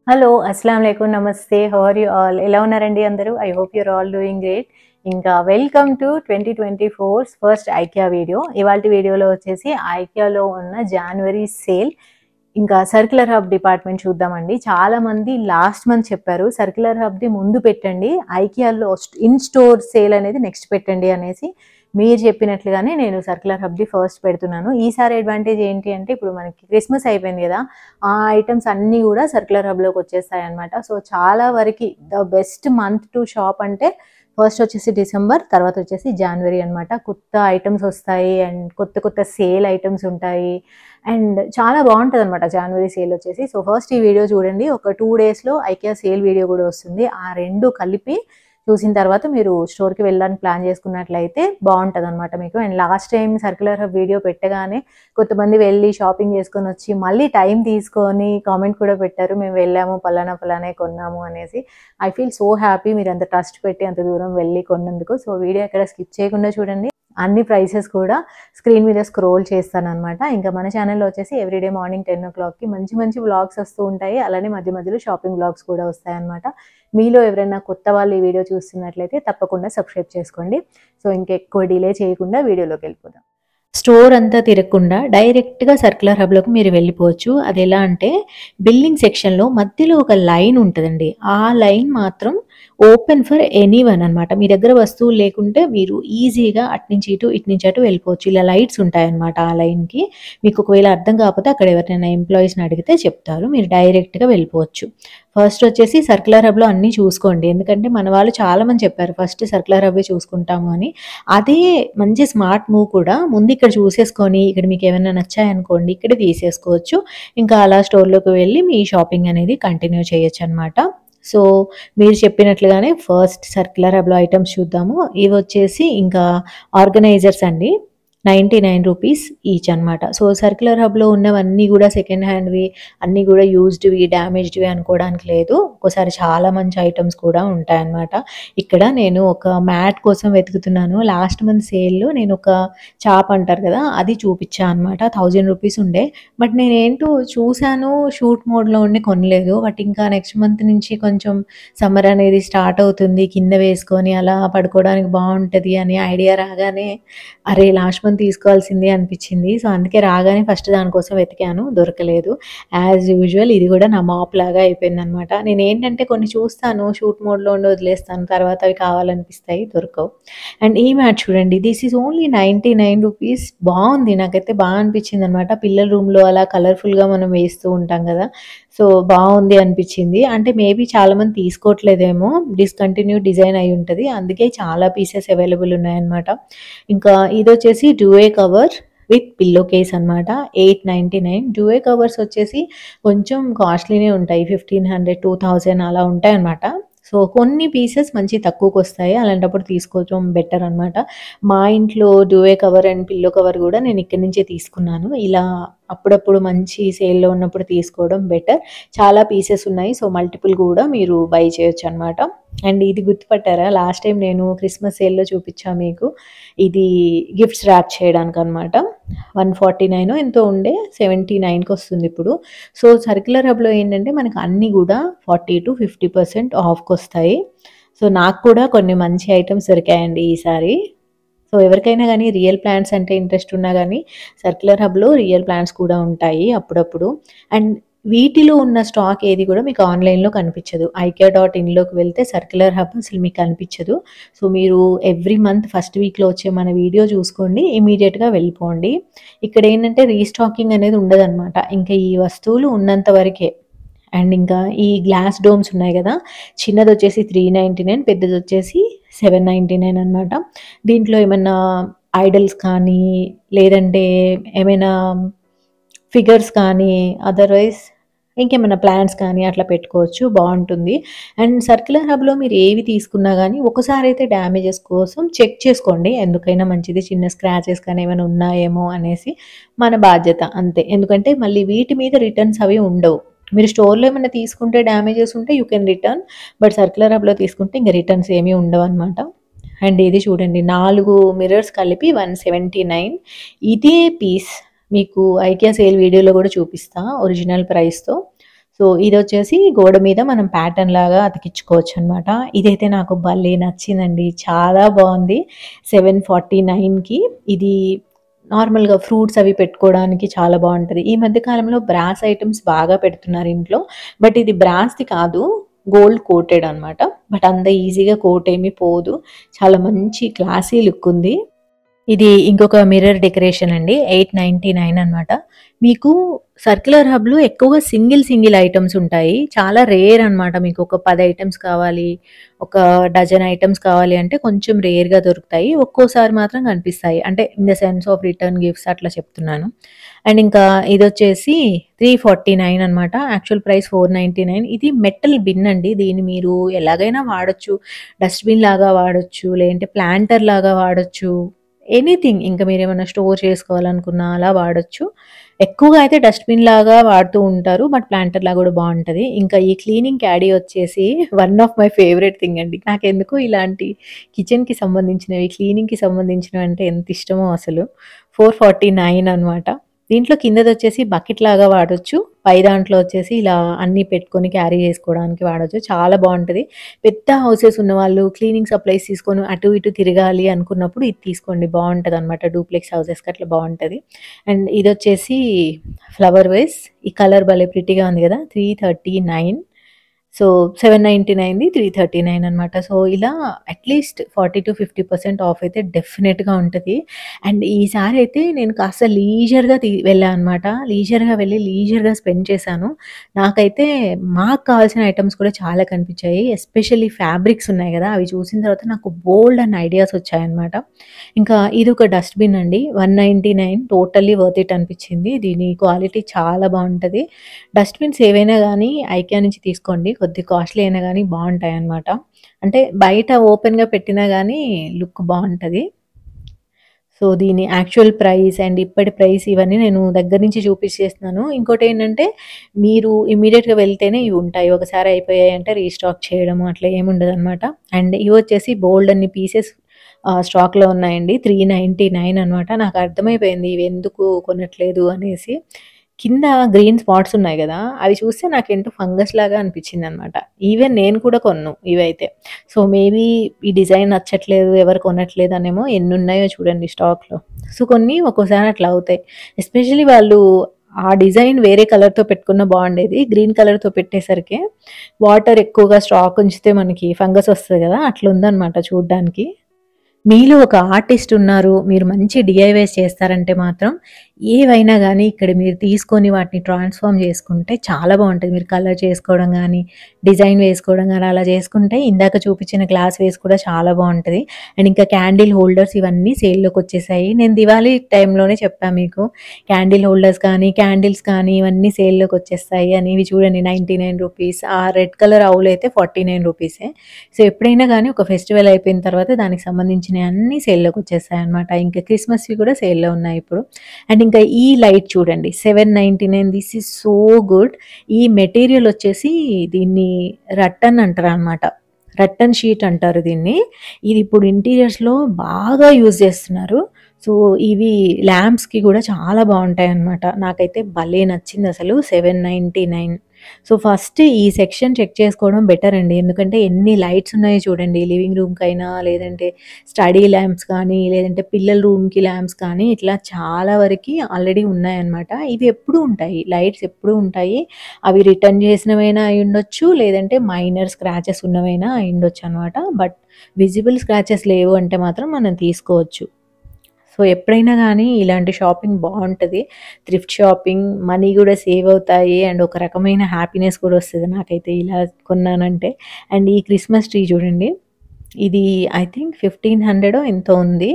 Hello అస్సలాముఅలైకుం నమస్తే how are you all ఎలా ఉన్నారండి అందరూ I hope you're all doing great ఇంకా welcome to 2024 first IKEA video ఇవాల్టి వీడియోలో వచ్చేసి ఐకియాలో ఉన్న జనవరి సేల్ ఇంకా సర్క్యులర్ హబ్ డిపార్ట్మెంట్ చూద్దామండి చాలా మంది లాస్ట్ మంత్ చెప్పారు సర్క్యులర్ హబ్ ది ముందు పెట్టండి ఐకియాలో ఇన్ స్టోర్ సేల్ అనేది నెక్స్ట్ పెట్టండి అనేసి మీరు చెప్పినట్లుగానే నేను సర్క్యులర్ హబ్ ది ఫస్ట్ పెడుతున్నాను ఈసారి అడ్వాంటేజ్ ఏంటి అంటే ఇప్పుడు మనకి క్రిస్మస్ అయిపోయింది కదా ఆ ఐటమ్స్ అన్నీ కూడా సర్క్యులర్ హబ్లోకి వచ్చేస్తాయి అనమాట సో చాలా వరకు the best month to shop అంటే ఫస్ట్ వచ్చేసి డిసెంబర్ తర్వాత వచ్చేసి జనవరి అనమాట కొత్త ఐటమ్స్ వస్తాయి అండ్ కొత్త కొత్త సేల్ ఐటమ్స్ ఉంటాయి అండ్ చాలా బాగుంటుంది అనమాట జనవరి సేల్ వచ్చేసి సో ఫస్ట్ ఈ వీడియో చూడండి ఒక 2 డేస్లో ఐకియా సేల్ వీడియో కూడా వస్తుంది ఆ రెండు కలిపి చూసిన తర్వాత మీరు స్టోర్కి వెళ్ళడానికి ప్లాన్ చేసుకున్నట్లయితే బాగుంటుంది అనమాట మీకు and last time circular hub video పెట్టగానే కొంతమంది వెళ్ళి షాపింగ్ చేసుకొని వచ్చి మళ్ళీ టైం తీసుకొని కామెంట్ కూడా పెట్టారు మేము వెళ్ళాము పలానా కొన్నాము అనేసి ఐ ఫీల్ సో హ్యాపీ మీరు అంత ట్రస్ట్ పెట్టి అంత దూరం వెళ్ళి కొన్నందుకు సో వీడియో ఎక్కడ స్కిప్ చేయకుండా చూడండి అన్ని ప్రైసెస్ కూడా స్క్రీన్ మీద స్క్రోల్ చేస్తాను అనమాట ఇంకా మన ఛానల్లో వచ్చేసి ఎవ్రీడే మార్నింగ్ 10 o'clockకి మంచి వ్లాగ్స్ వస్తూ ఉంటాయి అలానే మధ్యలో షాపింగ్ వ్లాగ్స్ కూడా వస్తాయి అనమాట మీలో ఎవరైనా కొత్త వాళ్ళు ఈ వీడియో చూస్తున్నట్లయితే తప్పకుండా సబ్స్క్రైబ్ చేసుకోండి సో ఇంకెక్కువ డిలే చేయకుండా వీడియోలోకి వెళ్ళిపోదాం స్టోర్ అంతా తిరగకుండా డైరెక్ట్గా సర్క్యులర్ హబ్లోకి మీరు వెళ్ళిపోవచ్చు అది ఎలా అంటే బిల్లింగ్ సెక్షన్లో మధ్యలో ఒక లైన్ ఉంటుందండి ఆ లైన్ మాత్రం ఓపెన్ ఫర్ ఎనీ వన్ అనమాట మీ దగ్గర వస్తువులు లేకుంటే మీరు ఈజీగా అట్నుంచి ఇటు అటు వెళ్ళిపోవచ్చు ఇలా లైట్స్ ఉంటాయన్నమాట ఆ లైన్కి మీకు ఒకవేళ అర్థం కాకపోతే అక్కడ ఎవరైనా ఎంప్లాయీస్ని అడిగితే చెప్తారు మీరు డైరెక్ట్గా వెళ్ళిపోవచ్చు ఫస్ట్ వచ్చేసి సర్క్యులర్ హబ్లో అన్నీ చూసుకోండి ఎందుకంటే మన వాళ్ళు చాలామంది చెప్పారు ఫస్ట్ సర్క్యులర్ హబ్బే చూసుకుంటాము అని అదే మంచి స్మార్ట్ మూవ్ కూడా ముందు ఇక్కడ చూసేసుకొని ఇక్కడ మీకు ఏమైనా నచ్చాయనుకోండి ఇక్కడ తీసేసుకోవచ్చు ఇంకా అలా స్టోర్లోకి వెళ్ళి మీ షాపింగ్ అనేది కంటిన్యూ చేయొచ్చు అనమాట సో మీరు చెప్పినట్లుగానే ఫస్ట్ సర్క్యులర్ హబ్లో ఐటమ్స్ చూద్దాము ఇవి వచ్చేసి ఇంకా ఆర్గనైజర్స్ అండి 99 రూపీస్ ఈచ్ అనమాట సో సర్క్యులర్ హబ్లో ఉన్నవన్నీ కూడా సెకండ్ హ్యాండ్వి అన్నీ కూడా యూజ్డ్వి డ్యామేజ్డ్వి అనుకోవడానికి లేదు ఒక్కోసారి చాలా మంచి ఐటమ్స్ కూడా ఉంటాయన్నమాట ఇక్కడ నేను ఒక మ్యాట్ కోసం వెతుకుతున్నాను లాస్ట్ మంత్ సేల్లో నేను ఒక చాప్ అంటారు కదా అది చూపించాను అనమాట 1000 రూపీస్ ఉండే బట్ నేనేంటో చూశాను షూట్ మోడ్లో ఉండి కొనలేదు బట్ ఇంకా నెక్స్ట్ మంత్ నుంచి కొంచెం సమ్మర్ అనేది స్టార్ట్ అవుతుంది కింద వేసుకొని అలా పడుకోవడానికి బాగుంటుంది అని ఐడియా రాగానే అరే లాస్ట్ మంత్ తీసుకోవాల్సిందే అనిపించింది సో అందుకే రాగానే ఫస్ట్ దానికోసం వెతికాను దొరకలేదు యాజ్ యూజువల్ ఇది కూడా నా మాప్ లాగా అయిపోయింది అనమాట నేను ఏంటంటే కొన్ని చూస్తాను షూట్ మోడ్లో ఉండి వదిలేస్తాను తర్వాత అవి కావాలనిపిస్తాయి దొరకవు అండ్ ఈ మ్యాట్ చూడండి దిస్ ఈజ్ ఓన్లీ 99 రూపీస్ బాగుంది నాకైతే బాగా అనిపించింది అనమాట పిల్లల రూమ్లో అలా కలర్ఫుల్గా మనం వేస్తూ ఉంటాం కదా సో బాగుంది అనిపించింది అంటే మేబీ చాలామంది తీసుకోవట్లేదేమో డిస్కంటిన్యూ డిజైన్ అయి ఉంటుంది అందుకే చాలా పీసెస్ అవైలబుల్ ఉన్నాయన్నమాట ఇంకా ఇది వచ్చేసి డ్యూయే కవర్ విత్ పిల్లో కేస్ అనమాట 899 డ్యూయే కవర్స్ వచ్చేసి కొంచెం కాస్ట్లీనే ఉంటాయి 1500 2000 అలా ఉంటాయి అనమాట సో కొన్ని పీసెస్ మంచి తక్కువకి వస్తాయి అలాంటప్పుడు తీసుకోవడం బెటర్ అనమాట మా ఇంట్లో డ్యూయే కవర్ అండ్ పిల్లో కవర్ కూడా నేను ఇక్కడి నుంచే తీసుకున్నాను ఇలా అప్పుడప్పుడు మంచి సేల్లో ఉన్నప్పుడు తీసుకోవడం బెటర్ చాలా పీసెస్ ఉన్నాయి సో మల్టిపుల్ కూడా మీరు బై చేయొచ్చు అనమాట అండ్ ఇది గుర్తుపట్టారా లాస్ట్ టైం నేను క్రిస్మస్ సేల్లో చూపించాను మీకు ఇది గిఫ్ట్స్ ర్యాప్ చేయడానికి అనమాట 149 ఎంతో ఉండే 79కి వస్తుంది ఇప్పుడు సో సర్క్యులర్ హబ్లో ఏంటంటే మనకు అన్నీ కూడా 40 to 50% ఆఫ్కి వస్తాయి సో నాకు కూడా కొన్ని మంచి ఐటమ్స్ దొరికాయండి ఈసారి సో ఎవరికైనా కానీ రియల్ ప్లాంట్స్ అంటే ఇంట్రెస్ట్ ఉన్నా కానీ సర్క్యులర్ హబ్లో రియల్ ప్లాంట్స్ కూడా ఉంటాయి అప్పుడప్పుడు అండ్ వీటిలో ఉన్న స్టాక్ ఏది కూడా మీకు ఆన్లైన్లో కనిపించదు IKEA.inలోకి వెళ్తే సర్క్యులర్ హబ్ అసలు మీకు కనిపించదు సో మీరు ఎవ్రీ మంత్ ఫస్ట్ వీక్లో వచ్చే మన వీడియో చూసుకోండి ఇమీడియట్గా వెళ్ళిపోండి ఇక్కడ ఏంటంటే రీస్టాకింగ్ అనేది ఉండదన్నమాట ఇంకా ఈ వస్తువులు ఉన్నంత వరకే అండ్ ఇంకా ఈ గ్లాస్ డోమ్స్ ఉన్నాయి కదా చిన్నది వచ్చేసి 399 పెద్దది వచ్చేసి 799 అనమాట దీంట్లో ఏమన్నా ఐడల్స్ కానీ లేదంటే ఏమైనా ఫిగర్స్ కానీ అదర్వైజ్ ఇంకేమైనా ప్లాంట్స్ కానీ అట్లా పెట్టుకోవచ్చు బాగుంటుంది అండ్ సర్క్యులర్ హబ్లో మీరు ఏవి తీసుకున్నా కానీ ఒకసారి అయితే డ్యామేజెస్ కోసం చెక్ చేసుకోండి ఎందుకైనా మంచిది చిన్న స్క్రాచెస్ కానీ ఏమైనా ఉన్నాయేమో అనేసి మన బాధ్యత అంతే ఎందుకంటే మళ్ళీ వీటి మీద రిటర్న్స్ అవి ఉండవు మీరు స్టోర్లో ఏమైనా తీసుకుంటే డ్యామేజెస్ ఉంటే you can return but circular హబ్లో తీసుకుంటే ఇంకా రిటర్న్స్ ఏమీ ఉండవు అనమాట అండ్ ఇది చూడండి 4 మిర్రర్స్ కలిపి 179 ఇదే పీస్ మీకు ఐకియా సేల్ వీడియోలో కూడా చూపిస్తా ఒరిజినల్ ప్రైస్తో సో ఇదొచ్చేసి గోడ మీద మనం ప్యాటర్న్ లాగా అతికించుకోవచ్చు అనమాట. ఇదైతే నాకు భలే నచ్చిందండి. చాలా బాగుంది. 749కి ఇది నార్మల్‌గా ఫ్రూట్స్ అవి పెట్టుకోవడానికి చాలా బాగుంటది. ఈ మధ్య కాలంలో బ్రాస్ ఐటెమ్స్ బాగా పెడుతున్నారు ఇంట్లో. బట్ ఇది బ్రాస్‌ది కాదు. గోల్డ్ కోటెడ్ అనమాట. బట్ అంత ఈజీగా కోట్ ఏమి పోదు. చాలా మంచి క్లాసీ లుక్ ఉంది. ఇది ఇంకొక మిర్రర్ డెకరేషన్ అండి. 899 అనమాట. మీకు సర్క్యులర్ హబ్‌లో ఎక్కువగా సింగిల్ ఐటెమ్స్ ఉంటాయి. చాలా రేర్ అనమాట. మీకు ఒక 10 ఐటెమ్స్ కావాలి, ఒక డజన్ ఐటెమ్స్ కావాలి అంటే కొంచెం రేర్‌గా దొరుకుతాయి. ఒక్కోసారి మాత్రం కనిపిస్తాయి. అంటే in the sense of return gifts అట్లా చెప్తున్నాను. అండ్ ఇంకా ఇదొచ్చేసి 349 అనమాట. Actual price 499. ఇది మెటల్ బిన్ అండి. దీన్ని మీరు ఎలాగైనా వాడొచ్చు. డస్ట్‌బిన్ లాగా వాడొచ్చు. లేదంటే ప్లాంటర్ లాగా వాడొచ్చు. ఎనీథింగ్ ఇంకా మీరేమన్నా స్టోర్ చేసుకోవాలనుకున్నా అలా వాడొచ్చు. ఎక్కువగా అయితే డస్ట్‌బిన్ లాగా వాడుతూ ఉంటారు. బట్ ప్లాంటర్ లాగా కూడా బావుంటది. ఇంకా ఈ క్లీనింగ్ క్యాడీ వచ్చేసి one of my favourite thing అండి. నాకెందుకో ఇలాంటి కిచెన్‌కి సంబంధించినవి, క్లీనింగ్‌కి సంబంధించినవి అంటే ఎంత ఇష్టమో అసలు. 449 అనమాట. దీంట్లో కిందదొచ్చేసి బకెట్ లాగా వాడొచ్చు. పై దాంట్లో వచ్చేసి ఇలా అన్నీ పెట్టుకొని క్యారీ చేసుకోవడానికి వాడొచ్చు. చాలా బావుంటది. పెద్ద హౌసెస్ ఉన్నవాళ్ళు క్లీనింగ్ సప్లైస్ తీసుకొని అటు ఇటు తిరగాలి అనుకున్నప్పుడు ఇది తీసుకోండి. బావుంటదనమాట. డూప్లెక్స్ హౌసెస్‌కి అట్లా బావుంటది. అండ్ ఇదొచ్చేసి ఫ్లవర్ వేస్. ఈ కలర్ భలే ప్రిటీగా ఉంది గదా! 339. సో 799ది 339 అనమాట. సో ఇలా అట్‌లీస్ట్ 40-50% ఆఫ్ అయితే డెఫినెట్‌గా ఉంటది. అండ్ ఈసారి అయితే నేను కాస్త లీజర్‌గా వెళ్ళా అనమాట. లీజర్‌గా వెళ్ళి లీజర్‌గా స్పెండ్ చేశాను. నాకైతే మాకు కావాల్సిన ఐటెమ్స్ కూడా చాలా కనిపించాయి. ఎస్పెషల్లీ ఫ్యాబ్రిక్స్ ఉన్నాయి గదా! అవి చూసిన తర్వాత నాకు బోలెడన్ని ఐడియాస్ వచ్చాయన్నమాట. ఇంకా ఇదొక డస్ట్‌బిన్ అండి. 199 టోటల్లీ వర్త్ ఇట్ అనిపించింది. దీని క్వాలిటీ చాలా బావుంటది. డస్ట్‌బిన్స్ ఏవైనా గానీ ఐకియా నుంచి తీసుకోండి. కొద్దిగా కాస్ట్‌లీ అయినా గానీ బావుంటాయన్నమాట. అంటే బయట ఓపెన్‌గా పెట్టినా గానీ లుక్ బావుంటది. సో, దీని యాక్చువల్ ప్రైస్ అండ్ ఇప్పటి ప్రైస్ ఇవన్నీ నేను దగ్గర నుంచి చూపించేస్తున్నాను. ఇంకోటేంటంటే మీరు ఇమ్మీడియేట్‌గా వెళ్తేనే ఇవుంటాయి. ఒకసారి అయిపోయాయంటే రీస్టాక్ చేయడము అట్లా ఏముండదనమాట. అండ్ ఇవొచ్చేసి బోలెడన్ని పీసెస్ స్టాక్‌లో ఉన్నాయండి. 399 అనమాట. నాకు అర్థమైపోయింది ఇవెందుకు కొనట్లేదు అనేసి. కింద గ్రీన్ స్పాట్స్ ఉన్నాయి గదా! అవి చూస్తే నాకేంటో ఫంగస్ లాగా అనిపించిందనమాట. ఈవెన్ నేను కూడా కొనను ఇవైతే. సో, మేబీ ఈ డిజైన్ నచ్చట్లేదు, ఎవరు కొనట్లేదనేమో ఎన్నున్నాయో చూడండి స్టాక్‌లో. సో, కొన్ని ఒక్కోసారి అట్లా అవుతాయి. ఎస్పెషల్లీ వాళ్ళు ఆ డిజైన్ వేరే కలర్‌తో పెట్టుకున్నా బావుండేది. గ్రీన్ కలర్‌తో పెట్టేసరికి వాటర్ ఎక్కువగా స్టాక్ ఉంచితే మనకి ఫంగస్ వస్తది గదా! అట్లుందనమాట చూడ్డానికి. మీలో ఒక ఆర్టిస్ట్ ఉన్నారు. మీరు మంచి డీఐవైస్ చేస్తారంటే మాత్రం ఏవైనా గానీ ఇక్కడ మీరు తీసుకొని వాటిని ట్రాన్స్‌ఫార్మ్ చేసుకుంటే చాలా బావుంటది. మీరు కలర్ చేసుకోవడం గానీ, డిజైన్ వేసుకోవడం గానీ అలా చేసుకుంటే ఇందాక చూపించిన గ్లాస్ వేస్ కూడా చాలా బావుంటది. అండ్ ఇంకా క్యాండిల్ హోల్డర్స్ ఇవన్నీ సేల్‌లోకొచ్చేసాయి. నేను దివాళీ టైంలోనే చెప్పా మీకు. క్యాండిల్ హోల్డర్స్ కానీ, క్యాండిల్స్ కానీ ఇవన్నీ సేల్‌లోకొచ్చేస్తాయి అని. ఇవి చూడండి రూ. 99. ఆ రెడ్ కలర్ ఔల్ అయితే రూ. 49. సో, ఎప్పుడైనా గానీ ఒక ఫెస్టివల్ అయిపోయిన తర్వాత దానికి సంబంధించినయి అన్నీ సేల్‌లోకొచ్చేస్తాయన్నమాట. ఇంకా క్రిస్మస్‌వి కూడా సేల్‌లో ఉన్నాయి ఇప్పుడు. అండ్ ఇంకా ఈ లైట్ చూడండి 799 దిస్ ఈజ్ సో గుడ్. ఈ మెటీరియల్ వచ్చేసి దీన్ని రట్టన్ అంటారనమాట. రట్టన్ షీట్ అంటారు దీన్ని. ఇది ఇప్పుడు ఇంటీరియర్స్‌లో బాగా యూజ్ చేస్తున్నారు. సో, ఇవి ల్యాంప్స్‌కి కూడా చాలా బావుంటాయన్నమాట. నాకైతే భలే నచ్చిందసలు 799. సో, ఫస్ట్ ఈ సెక్షన్ చెక్ చేసుకోవడం బెటర్ అండి. ఎందుకంటే ఎన్ని లైట్స్ ఉన్నాయో చూడండి. లివింగ్ రూమ్‌కైనా, లేదంటే స్టడీ ల్యాంప్స్ కానీ, లేదంటే పిల్లల రూమ్‌కి ల్యాంప్స్ కానీ, ఇట్లా చాలా వరకి ఆల్రెడీ ఉన్నాయన్నమాట. ఇవి ఎప్పుడూ ఉంటాయి. లైట్స్ ఎప్పుడూ ఉంటాయి. అవి రిటర్న్ చేసినవైనా అయ్యుండొచ్చు, లేదంటే మైనర్ స్క్రాచెస్ ఉన్నవైనా అయ్యుండొచ్చనమాట. బట్ విజిబుల్ స్క్రాచెస్ లేవు అంటే మాత్రం మనం తీసుకోవచ్చు. సో, ఎప్పుడైనా గానీ ఇలాంటి షాపింగ్ బావుంటది. థ్రిఫ్ట్ షాపింగ్ మనీ గూడా సేవ్ అవుతాయి. అండ్ ఒక రకమైన హ్యాపీనెస్ కూడా వస్తది నాకైతే ఇలా కొన్నానంటే. అండ్ ఈ క్రిస్మస్ ట్రీ చూడండి. ఇది ఐ థింక్ 1500 ఎంతో ఉంది.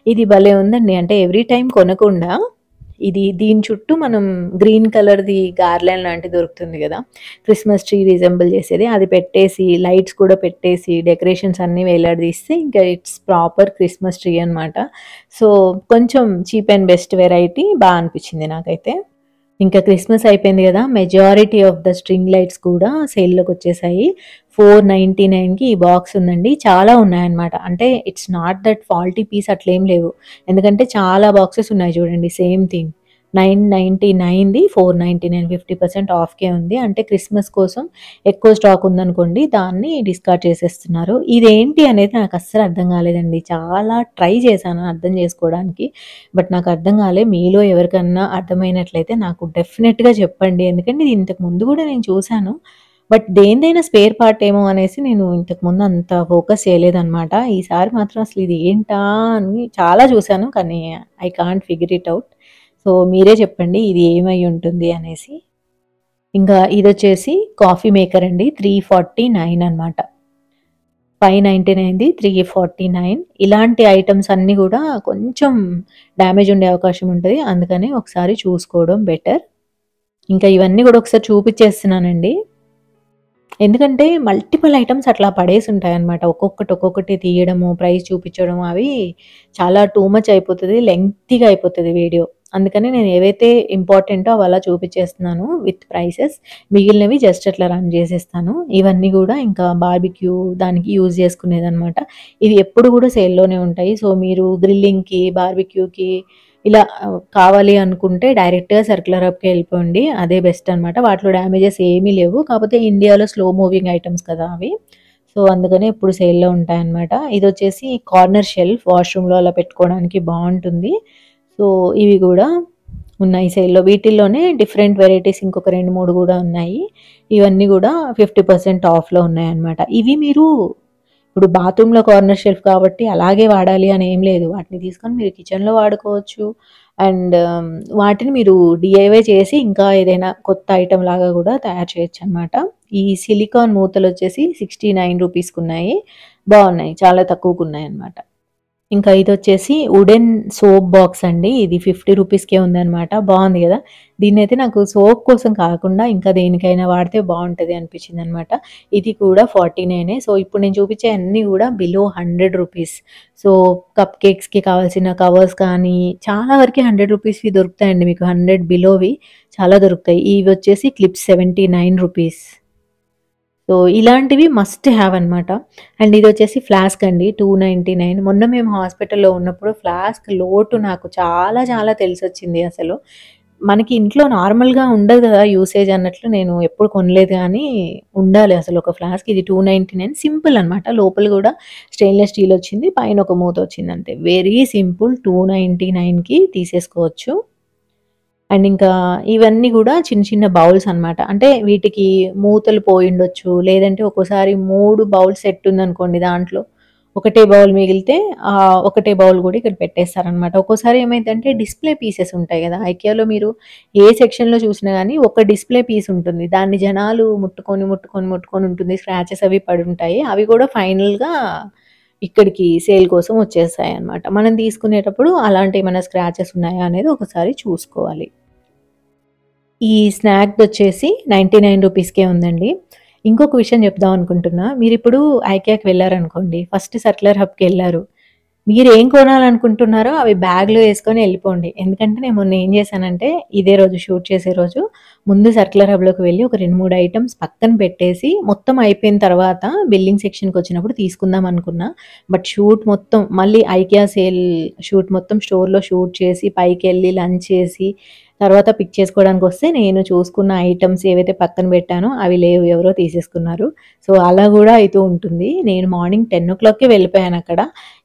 ఇది భలే ఉందండి. అంటే ఎవ్రీ టైమ్ కొనకుండా దీని చుట్టూ మనం గ్రీన్ కలర్‌ది గార్లాండ్ లాంటిది దొరుకుతుంది గదా! క్రిస్మస్ ట్రీ రిజెంబుల్ చేసేది. అది పెట్టేసి, లైట్స్ కూడా పెట్టేసి, డెకరేషన్స్ అన్నీ వేలాడదీస్తే ఇంకా ఇట్స్ ప్రాపర్ క్రిస్మస్ ట్రీ అనమాట. సో, కొంచెం చీప్ అండ్ బెస్ట్ వెరైటీ అనిపించింది నాకైతే. ఇంకా క్రిస్మస్ అయిపోయింది గదా! Majority of the string lights కూడా సేల్‌లోకొచ్చేసాయి. 499కి ఈ బాక్స్ ఉందండి. చాలా ఉన్నాయన్నమాట. అంటే it's not that faulty piece అట్లేం లేవు. ఎందుకంటే చాలా బాక్సెస్ ఉన్నాయి చూడండి సేమ్ థింగ్. 999ది 499 50% ఆఫ్‌కే ఉంది. అంటే క్రిస్మస్ కోసం ఎక్కువ స్టాక్ ఉందనుకోండి దాన్ని డిస్కార్డ్ చేసేస్తున్నారు. ఇదేంటి అనేది నాకు అస్సలు అర్థం కాలేదండి. చాలా ట్రై చేశాను అర్థం చేసుకోవడానికి. బట్ నాకు అర్థం కాలే. మీలో ఎవరికన్నా అర్థమైనట్లయితే నాకు డెఫినిట్‌గా చెప్పండి. ఎందుకంటే ఇది ఇంతకు ముందు కూడా నేను చూసాను. బట్ దేనిదైనా స్పేర్ పార్ట్ ఏమో అనేసి నేను ఇంతకుముందు అంత ఫోకస్ చేయలేదనమాట. ఈసారి మాత్రం అసలు ఇది ఏంటా అని చాలా చూసాను. కానీ I can't figure it out. So, మీరే చెప్పండి ఇది ఏమై ఉంటుంది అనేసి. ఇంకా ఇదొచ్చేసి కాఫీ మేకర్ అండి. 349 అనమాట. 599ది 349. ఇలాంటి ఐటెమ్స్ అన్నీ గూడా కొంచెం డ్యామేజ్ ఉండే అవకాశం ఉంటది. అందుకని ఒకసారి చూసుకోవడం బెటర్. ఇంకా ఇవన్నీ గూడా ఒకసారి చూపిచ్చేస్తున్నానండి. ఎందుకంటే మల్టిపుల్ ఐటెమ్స్ అట్లా పడేసుంటాయన్నమాట. ఒక్కొక్కటి తీయడము, ప్రైస్ చూపిచ్చడం అవి చాలా టూ మచ్ అయిపోతది. లెంగ్తీగా అయిపోతది వీడియో. అందుకని నేను ఏవైతే ఇంపార్టెంటో అవలా చూపిచ్చేస్తున్నాను విత్ ప్రైసెస్. మిగిలినవి జస్ట్ అట్లా రన్ జేసేస్తాను. ఇవన్నీ గూడా ఇంకా బార్బిక్యూ దానికి యూజ్ చేసుకునేదనమాట. ఇవి ఎప్పుడు గూడా సేల్‌లోనే ఉంటాయి. సో, మీరు గ్రిల్లింగ్‌కి, బార్బిక్యూకి ఇలా కావాలి అనుకుంటే డైరెక్ట్‌గా సర్కులర్ హబ్‌కే ఎళ్ళిపోండి. అదే బెస్ట్ అనమాట. వాటిలో డ్యామేజెస్ ఏమీ లేవు. కాపోతే ఇండియాలో స్లో మూవింగ్ ఐటెమ్స్ కదా అవి. సో, అందుకనే ఎప్పుడు సేల్‌లో ఉంటాయన్నమాట. ఇదొచ్చేసి కార్నర్ షెల్ఫ్ వాష్‌రూమ్‌లో అలా పెట్టుకోవడానికి బావుంటుంది. సో, ఇవి గూడా ఉన్నాయి సేల్‌లో. వీటిల్లోనే డిఫరెంట్ వెరైటీస్ ఇంకొక 2, 3 గూడా ఉన్నాయి. ఇవన్నీ గూడా 50% ఆఫ్‌లో ఉన్నాయన్నమాట. ఇవి మీరు ఇప్పుడు బాత్రూమ్‌లో కార్నర్ షెల్ఫ్ కాబట్టి అలాగే వాడాలి అని ఏం లేదు. వాటిని తీసుకొని మీరు కిచెన్‌లో వాడుకోవచ్చు. అండ్ వాటిని మీరు డీఐవై చేసి ఇంకా ఏదైనా కొత్త ఐటెమ్ లాగా గూడా తయారు చేయొచ్చనమాట. ఈ సిలికాన్ మూతలొచ్చేసి 69 రూపీస్‌కున్నాయి. బావున్నాయి. చాలా తక్కువకున్నాయన్నమాట. ఇంకా ఇదొచ్చేసి వుడెన్ సోప్ బాక్స్ అండి. ఇది 50 రూపీస్‌కే ఉందనమాట. బావుంది గదా! దీన్నైతే నాకు సోప్ కోసం కాకుండా ఇంకా దేనికైనా వాడితే బావుంటది అనిపించిందనమాట. ఇది కూడా 49. సో, ఇప్పుడు నేను చూపించే అన్నీ గూడా బిలో 100 రూపీస్. సో, కప్ కేక్స్‌కి కావాల్సిన కవర్స్ కానీ చాలా వరకి 100 రూపీస్‌వి దొరుకుతాయండి మీకు. 100 బిలోవి చాలా దొరుకుతాయి. ఇవొచ్చేసి క్లిప్స్ 79 రూపీస్. సో, ఇలాంటివి మస్ట్ హావ్ అనమాట. అండ్ ఇదొచ్చేసి ఫ్లాస్క్ అండి 299. మొన్న మేము హాస్పిటల్‌లో ఉన్నప్పుడు ఫ్లాస్క్ లోటు నాకు చాలా చాలా తెలిసొచ్చింది అసలు. మనకి ఇంట్లో నార్మల్‌గా ఉండదు గదా! యూసేజ్ అన్నట్లు నేను ఎప్పుడు కొనలేదు గానీ, ఉండాలి అసలు ఒక ఫ్లాస్క్. ఇది 299 సింపుల్ అనమాట. లోపల గూడా స్టెయిన్‌లెస్ స్టీల్ వచ్చింది. పైన ఒక మూత వచ్చిందంతే. వెరీ సింపుల్ 299కి తీసేసుకోవచ్చు. అండ్ ఇంకా ఇవన్నీ గూడా చిన్న చిన్న బౌల్స్ అనమాట. అంటే వీటికి మూతలు పోయుండొచ్చు. లేదంటే ఒక్కోసారి 3 బౌల్ సెట్ ఉందనుకోండి దాంట్లో. ఒకటే బౌల్ మిగిలితే ఒకటే బౌల్ గూడా ఇక్కడ పెట్టేస్తారనమాట. ఒక్కోసారి ఏమైద్దంటే డిస్‌ప్లే పీసెస్ ఉంటాయి గదా! ఐకియాలో మీరు ఏ సెక్షన్‌లో చూసినా గానీ ఒక డిస్‌ప్లే పీస్ ఉంటుంది. దాన్ని జనాలు ముట్టుకొని ఉంటుంది. స్క్రాచెస్ అవి పడుంటాయి. అవి గూడా ఫైనల్‌గా ఇక్కడికి సేల్ కోసం వచ్చేస్తాయన్నమాట. మనం తీసుకునేటప్పుడు అలాంటి ఏమైనా స్క్రాచెస్ ఉన్నాయా అనేది ఒకసారి చూసుకోవాలి. ఈ స్నాక్‌దొచ్చేసి 99 రూపీస్‌కే ఉందండి. ఇంకొక విషయం చెప్దాం అనుకుంటున్నా. మీరిప్పుడు ఐకియాకి వెళ్లారనుకోండి. First circular హబ్‌కెళ్లారు. మీరేం కొనాలనుకుంటున్నారో అవి బ్యాగ్‌లో యేసుకొని ఎళ్ళిపోండి. ఎందుకంటే నేను మొన్న ఏం చేశానంటే, ఇదే రోజు షూట్ చేసే రోజు ముందు సర్కులర్ హబ్‌లోకి వెళ్లి ఒక 2, 3 ఐటెమ్స్ పక్కన పెట్టేసి మొత్తం అయిపోయిన తర్వాత బిల్లింగ్ సెక్షన్‌కొచ్చినప్పుడు తీసుకుందాం అనుకున్నా. బట్ షూట్ మొత్తం మళ్ళీ ఐకియా సేల్ షూట్ మొత్తం స్టోర్‌లో షూట్ చేసి పైకెళ్ళి లంచ్ చేసి తర్వాత పిక్ చేసుకోవడానికొస్తే నేను చూసుకున్న ఐటెమ్స్ ఏవైతే పక్కన పెట్టానో అవి లేవు. ఎవరో తీసేసుకున్నారు. సో, అలా గూడా అయితూ ఉంటుంది. నేను మార్నింగ్ 10:00కే వెళ్ళిపోయానక్కడ.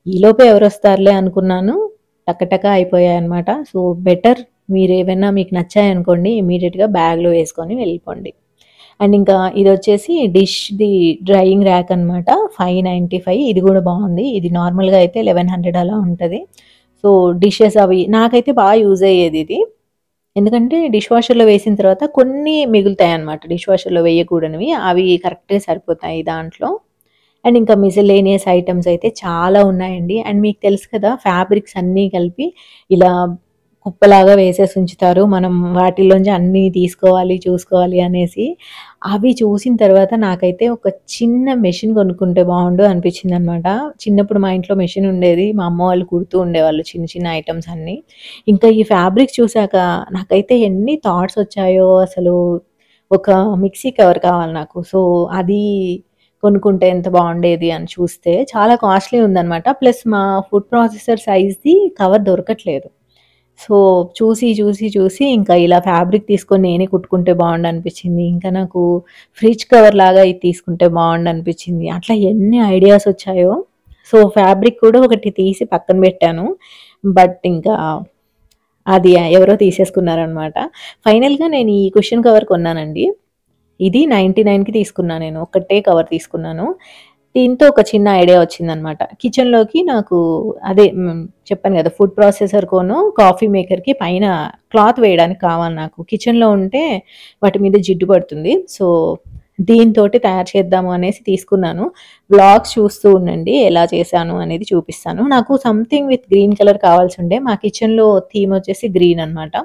ఈలోపే ఎవరొస్తారులే అనుకున్నాను. టక అయిపోయాయన్నమాట. సో, బెటర్ మీరేవన్నా మీకు నచ్చాయనుకోండి ఇమ్మీడియేట్‌గా బ్యాగ్‌లో వేసుకొని వెళ్ళిపోండి. అండ్ ఇంకా ఇదొచ్చేసి డిష్‌ది డ్రైయింగ్ ర్యాక్ అనమాట. 595 ఇది గూడా బావుంది. ఇది నార్మల్‌గా అయితే 1100 అలా ఉంటది. సో, డిషెస్ అవి నాకైతే యూజ్ అయ్యేదిది. ఎందుకంటే డిష్ వాషర్‌లో వేసిన తర్వాత కొన్ని మిగులుతాయన్నమాట. డిష్ వాషర్‌లో వేయకూడనివి. అవి కరెక్ట్‌గా సరిపోతాయి దాంట్లో. అండ్ ఇంకా మిసెలేనియస్ ఐటెమ్స్ అయితే చాలా ఉన్నాయండి. అండ్ మీకు తెలుసు కదా! ఫ్యాబ్రిక్స్ అన్నీ కలిపి ఇలా కుప్పలాగా వేసేసి ఉంచుతారు. మనం వాటిల్లోంచి అన్నీ తీసుకోవాలి, చూసుకోవాలి అనేసి. అవి చూసిన తర్వాత నాకైతే ఒక చిన్న మెషిన్ కొనుక్కుంటే బావుండు అనిపించిందనమాట. చిన్నప్పుడు మా ఇంట్లో మెషిన్ ఉండేది. మా అమ్మ వాళ్ళు కుడుతూ ఉండేవాళ్ళు చిన్న చిన్న ఐటెమ్స్ అన్నీ. ఇంకా ఈ ఫ్యాబ్రిక్స్ చూసాక నాకైతే ఎన్ని థాట్స్ వచ్చాయో అసలు. ఒక మిక్సీ కవర్ కావాలి నాకు. సో, అది కొనుక్కుంటే ఎంత బావుండేది అని చూస్తే చాలా కాస్ట్‌లీ ఉందనమాట. ప్లస్ మా ఫుడ్ ప్రాసెసర్ సైజ్‌ది కవర్ దొరకట్లేదు. సో, చూసి ఇంకా ఇలా ఫ్యాబ్రిక్ తీసుకొని నేనే కుట్టుకుంటే బావుండనిపించింది. ఇంకా నాకు ఫ్రిడ్జ్ కవర్‌లాగా ఇది తీసుకుంటే బావుండనిపించింది. అట్లా ఎన్ని ఐడియాస్ వచ్చాయో. సో, ఫ్యాబ్రిక్ కూడా ఒకటి తీసి పక్కన పెట్టాను. బట్ ఇంకా అది ఎవరో తీసేసుకున్నారనమాట. ఫైనల్‌గా నేను ఈ కుషన్ కవర్ కొన్నానండి. ఇది 99కి తీసుకున్నా నేను. ఒకటే కవర్ తీసుకున్నాను. దీంతో ఒక చిన్న ఐడియా వచ్చిందనమాట. కిచెన్‌లోకి నాకు అదే చెప్పాను గదా! ఫుడ్ ప్రాసెసర్‌కును, కాఫీ మేకర్‌కి పైన క్లాత్ వేయడానికి కావాలి నాకు. కిచెన్‌లో ఉంటే వాటి మీద జిడ్డు పడుతుంది. సో, దీనితోటి తయారు చేద్దాము అనేసి తీసుకున్నాను. వ్లాగ్స్ చూస్తూ ఉండండి. ఎలా చేశాను అనేది చూపిస్తాను. నాకు సంథింగ్ విత్ గ్రీన్ కలర్ కావాల్సుండే. మా కిచెన్‌లో థీమ్ వచ్చేసి గ్రీన్ అనమాట.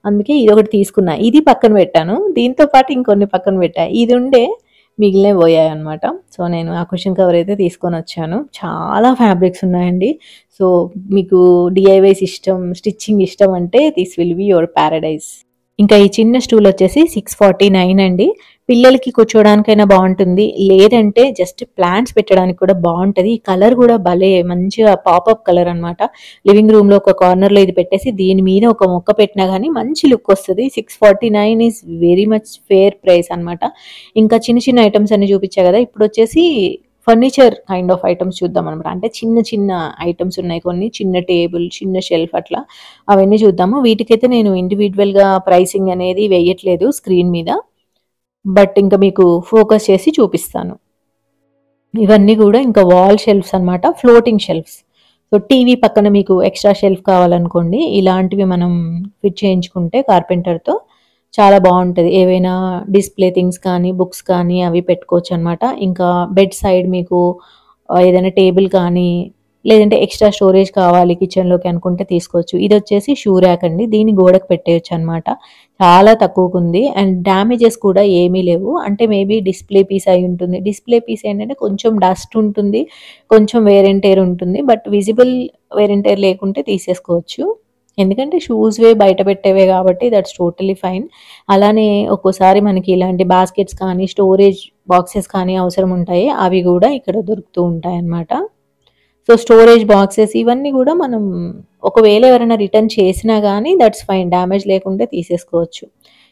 అందుకే ఇదొకటి తీసుకున్నా. ఇది పక్కన పెట్టాను. దీంతో పాటు ఇంకొన్ని పక్కన పెట్టా. ఇదుండే మిగిలినవి పోయాయన్నమాట. సో, నేను ఆ కుషన్ కవర్ అయితే తీసుకొనొచ్చాను. చాలా ఫ్యాబ్రిక్స్ ఉన్నాయండి. సో, మీకు డీఐవైస్ ఇష్టం, స్టిచ్చింగ్ ఇష్టం అంటే this will be your paradise. ఇంకా ఈ చిన్న స్టూల్ వచ్చేసి 649 అండి. పిల్లలకి కూర్చోవడానికైనా బావుంటుంది. లేదంటే జస్ట్ ప్లాంట్స్ పెట్టడానికి కూడా బావుంటది. ఈ కలర్ కూడా భలే మంచిగా పాపప్ కలర్ అనమాట. లివింగ్ రూమ్‌లో ఒక కార్నర్‌లో ఇది పెట్టేసి దీని మీద ఒక మొక్క పెట్టినా గానీ మంచి లుక్ వస్తది. 649 is very much fair price అనమాట. ఇంకా చిన్న చిన్న ఐటెమ్స్ అన్ని చూపించా గదా! ఇప్పుడొచ్చేసి ఫర్నిచర్ కైండ్ ఆఫ్ ఐటెమ్స్ చూద్దామనమాట. అంటే చిన్న చిన్న ఐటెమ్స్ ఉన్నాయి కొన్ని. చిన్న టేబుల్, చిన్న షెల్ఫ్ అట్లా అవన్నీ చూద్దాము. వీటికైతే నేను ఇండివిడ్యువల్‌గా ప్రైసింగ్ అనేది వేయట్లేదు స్క్రీన్ మీద. బట్ ఇంక మీకు ఫోకస్ చేసి చూపిస్తాను. ఇవన్నీ గూడా ఇంకా వాల్ షెల్ఫ్స్ అనమాట. Floating shelves. సో, టీవీ పక్కన మీకు ఎక్స్‌ట్రా షెల్ఫ్ కావాలనుకోండి, ఇలాంటివి మనం ఫిట్ చేయించుకుంటే కార్పెంటర్‌తో చాలా బావుంటది. ఏవైనా డిస్‌ప్లే థింగ్స్ కానీ, బుక్స్ కానీ అవి పెట్టుకోవచ్చనమాట. ఇంకా బెడ్ సైడ్ మీకు ఏదైనా టేబుల్ కానీ, లేదంటే ఎక్స్‌ట్రా స్టోరేజ్ కావాలి కిచెన్‌లోకి అనుకుంటే తీసుకోవచ్చు. ఇదొచ్చేసి షూ ర్యాక్ అండి. దీన్ని గోడకు పెట్టేయొచ్చనమాట. చాలా తక్కువకుంది. అండ్ డ్యామేజెస్ కూడా ఏమీ లేవు. అంటే మేబీ డిస్‌ప్లే పీస్ అయ్యుంటుంది. డిస్‌ప్లే పీస్ ఏంటంటే కొంచెం డస్ట్ ఉంటుంది. కొంచెం వేర్ అండ్ టేర్ ఉంటుంది. But visible wear and tear లేకుంటే తీసేసుకోవచ్చు. ఎందుకంటే షూస్‌వే బయట పెట్టేవే కాబట్టి దట్స్ టోటల్లీ ఫైన్. అలానే ఒక్కోసారి మనకి ఇలాంటి బాస్కెట్స్ కానీ, స్టోరేజ్ బాక్సెస్ కానీ అవసరం ఉంటాయి. అవి గూడా ఇక్కడ దొరుకుతూ ఉంటాయన్నమాట. సో, స్టోరేజ్ బాక్సెస్ ఇవన్నీ గూడా మనం ఒకవేళ ఎవరైనా రిటర్న్ చేసినా గానీ దట్స్ ఫైన్. డ్యామేజ్ లేకుంటే తీసేసుకోవచ్చు.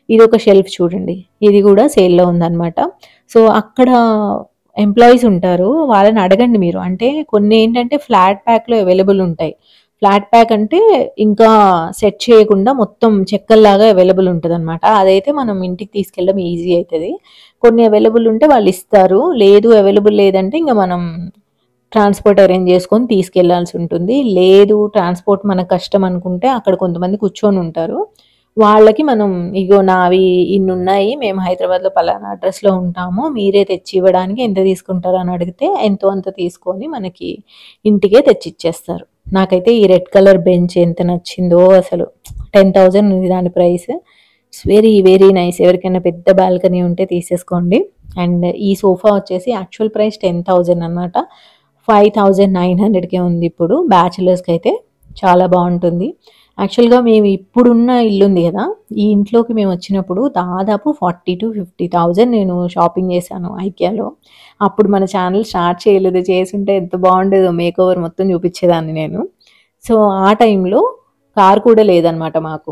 ఇదొక షెల్ఫ్ చూడండి. ఇది గూడా సేల్‌లో ఉందన్నమాట. సో, అక్కడ ఎంప్లాయీస్ ఉంటారు. వాళ్ళని అడగండి మీరు. అంటే కొన్నేంటంటే ఫ్లాట్ ప్యాక్‌లో అవైలబుల్ ఉంటాయి. ఫ్లాట్ ప్యాక్ అంటే ఇంకా సెట్ చేయకుండా మొత్తం చెక్కల్లాగా అవైలబుల్ ఉంటదనమాట. అదైతే మనం ఇంటికి తీసుకెళ్ళడం ఈజీ అయితది. కొన్ని అవైలబుల్ ఉంటే వాళ్ళిస్తారు. లేదు అవైలబుల్ లేదంటే ఇంక మనం ట్రాన్స్‌పోర్ట్ అరేంజ్ చేసుకొని తీసుకెళ్లాల్సి ఉంటుంది. లేదు ట్రాన్స్‌పోర్ట్ మనకు కష్టం అనుకుంటే అక్కడ కొంతమంది కూర్చొనుంటారు. వాళ్ళకి మనం ఇగో నావి ఇన్నున్నాయి. మేము హైదరాబాద్‌లో పలానా అడ్రస్‌లో ఉంటాము. మీరే తెచ్చి ఇవ్వడానికి ఎంత తీసుకుంటారు అని అడిగితే ఎంతో అంత తీసుకొని మనకి ఇంటికే తెచ్చిచ్చేస్తారు. నాకైతే ఈ రెడ్ కలర్ బెంచ్ ఎంత నచ్చిందో అసలు. 10,000 ఉంది దాని price. It's very very nice. ఎవరికైనా పెద్ద బాల్కనీ ఉంటే తీసేసుకోండి. అండ్ ఈ సోఫా వచ్చేసి యాక్చువల్ ప్రైస్ 10,000 అనమాట. 5,900కే ఉంది ఇప్పుడు. బ్యాచిలర్స్‌కైతే చాలా బావుంటుంది. యాక్చువల్‌గా మేము ఇప్పుడున్న ఇల్లుంది గదా! ఈ ఇంట్లోకి మేమొచ్చినప్పుడు దాదాపు 40,000-50,000 నేను షాపింగ్ చేశాను ఐకియాలో. అప్పుడు మన ఛానెల్ స్టార్ట్ చేయలేదు. చేసుంటే ఎంత బావుండేదో మేకోవర్ మొత్తం చూపిచ్చేదాన్ని నేను. సో, ఆ టైంలో కార్ కూడా లేదనమాట మాకు.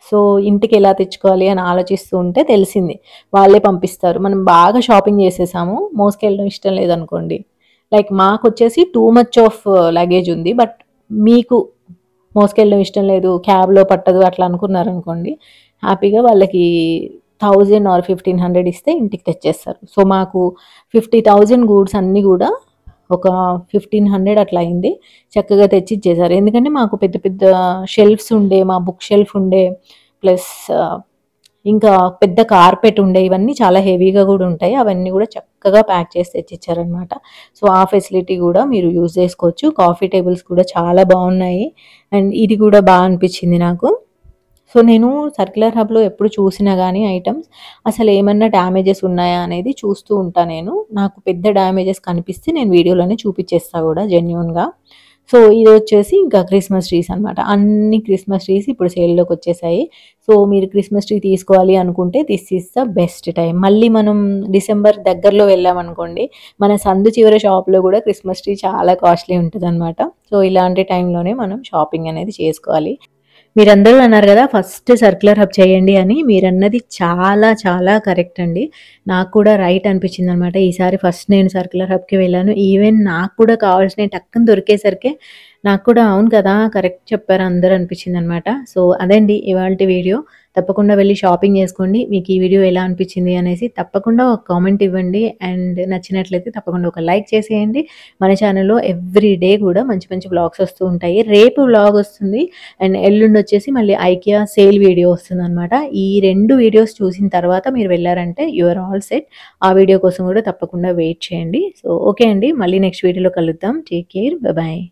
సో, ఇంటికెలా తెచ్చుకోవాలి అని ఆలోచిస్తూ ఉంటే తెలిసింది. వాళ్ళే పంపిస్తారు. మనం బాగా షాపింగ్ చేసేసాము. మోసుకెళ్ళడం ఇష్టం లేదనుకోండి. లైక్ మాకొచ్చేసి టూ మచ్ ఆఫ్ లగేజ్ ఉంది. బట్ మీకు మోసుకెళ్ళడం ఇష్టం లేదు, క్యాబ్‌లో పట్టదు అట్లా అనుకున్నారనుకోండి, హ్యాపీగా వాళ్ళకి 1000 ఆర్ 1500 ఇస్తే ఇంటికి తెచ్చేస్తారు. సో, మాకు 50,000 గూడ్స్ అన్నీ గూడా ఒక 1500 అట్లా అయింది. చక్కగా తెచ్చిచ్చేసారు. ఎందుకంటే మాకు పెద్ద పెద్ద షెల్ఫ్స్ ఉండే, మా బుక్ షెల్ఫ్ ఉండే, ప్లస్ ఇంకా పెద్ద కార్పెట్ ఉండే. ఇవన్నీ చాలా హెవీగా గూడా ఉంటాయి. అవన్నీ గూడా చక్కగా ప్యాక్ చేసి తెచ్చిచ్చారనమాట. సో, ఆ ఫెసిలిటీ గూడా మీరు యూజ్ చేసుకోవచ్చు. కాఫీ టేబుల్స్ కూడా చాలా బావున్నాయి. అండ్ ఇది గూడా అనిపిచ్చింది నాకు. సో, నేను సర్క్యులర్ హబ్‌లో ఎప్పుడు చూసినా గానీ ఐటెమ్స్ అసలేమన్నా డ్యామేజెస్ ఉన్నాయా అనేది చూస్తూ ఉంటా నేను. నాకు పెద్ద డ్యామేజెస్ కనిపిస్తే నేను వీడియోలోనే చూపిచ్చేస్తా గూడా జెన్యూన్‌గా. సో, ఇదొచ్చేసి ఇంకా క్రిస్మస్ ట్రీస్ అనమాట. అన్ని క్రిస్మస్ ట్రీస్ ఇప్పుడు సేల్‌లోకొచ్చేసాయి. సో, మీరు క్రిస్మస్ ట్రీ తీసుకోవాలి అనుకుంటే this is the best time. మళ్ళీ మనం డిసెంబర్ దగ్గరలో వెళ్ళామనుకోండి, మన సందు చివర షాప్‌లో గూడా క్రిస్మస్ ట్రీ చాలా కాస్ట్‌లీ ఉంటదనమాట. సో, ఇలాంటి టైంలోనే మనం షాపింగ్ అనేది చేసుకోవాలి. మీరందరూ అన్నారు కదా ఫస్ట్ సర్క్యులర్ హబ్ చేయండి అని. మీరన్నది చాలా చాలా కరెక్ట్ అండి. నాకు కూడా రైట్ అనిపించింది అనమాట. ఈసారి ఫస్ట్ నేను సర్క్యులర్ హబ్‌కి వెళ్ళాను. ఈవెన్ నాకు కూడా కావాల్సినవి టక్కున దొరికేసరికి నాకు కూడా అవును కదా! కరెక్ట్ చెప్పారు అందరూ అనిపించిందనమాట. సో, అదండి ఇవాల్టి వీడియో. తప్పకుండా వెళ్లి షాపింగ్ చేసుకోండి. మీకు ఈ వీడియో ఎలా అనిపించింది అనేసి తప్పకుండా ఒక కామెంట్ ఇవ్వండి. అండ్ నచ్చినట్లయితే తప్పకుండా ఒక లైక్ చేసేయండి. మన ఛానల్‌లో ఎవ్రీ డే కూడా మంచి మంచి వ్లాగ్స్ వస్తూ ఉంటాయి. రేపు వ్లాగ్ వస్తుంది. అండ్ ఎల్లుండి వచ్చేసి మళ్ళీ ఐకియా సేల్ వీడియో వస్తుందనమాట. ఈ 2 వీడియోస్ చూసిన తర్వాత మీరు వెళ్లారంటే యూ ఆర్ ఆల్ సెట్. ఆ వీడియో కోసం కూడా తప్పకుండా వెయిట్ చేయండి. సో, ఓకే అండి. మళ్ళీ నెక్స్ట్ వీడియోలో కలుద్దాం. Take care. By by.